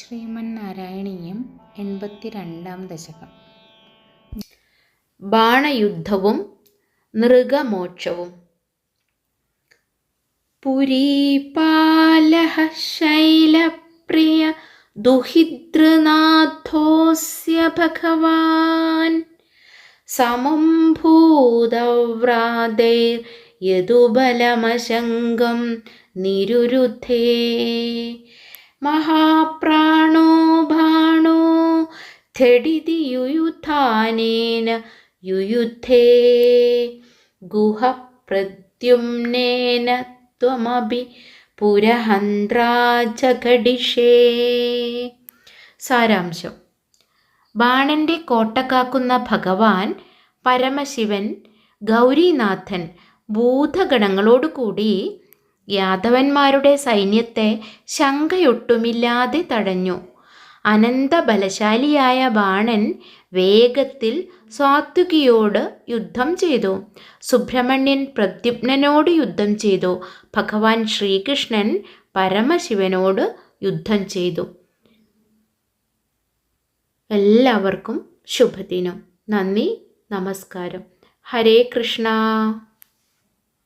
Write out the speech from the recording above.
ശ്രീമന്നാരായണീയം 82-ാം ദശകം. ബാണയുദ്ധവും നൃഗമോക്ഷവും. പുരീപാലഃ ശൈലപ്രിയ ദുഹിതൃനാഥോऽസ്യ ഭഗവാൻ സമം ഭൂതവ്രാതൈർയദുബലമശങ്കം നിരുരുധേ മഹാപ്രാണോ ബാണോ ധഡിതി യുയുധാനേന യുയുധേ ഗുഹ പ്രദ്യുമ്നേന ത്വമപി പുരഹന്ത്രാജഘടിഷേ. സാരാംശം: ബാണന്റെ കോട്ട കാക്കുന്ന ഭഗവാൻ പരമശിവൻ ഗൗരീനാഥൻ ഭൂതഗണങ്ങളോടുകൂടി യാദവന്മാരുടെ സൈന്യത്തെ ശങ്കയൊട്ടുമില്ലാതെ തടഞ്ഞു. അനന്തബലശാലിയായ ബാണൻ വേഗത്തിൽ സാത്വികിയോട് യുദ്ധം ചെയ്തു. സുബ്രഹ്മണ്യൻ പ്രദ്യുമ്നനോട് യുദ്ധം ചെയ്തു. ഭഗവാൻ ശ്രീകൃഷ്ണൻ പരമശിവനോട് യുദ്ധം ചെയ്തു. എല്ലാവർക്കും ശുഭദിനം. നന്ദി, നമസ്കാരം. ഹരേ കൃഷ്ണ.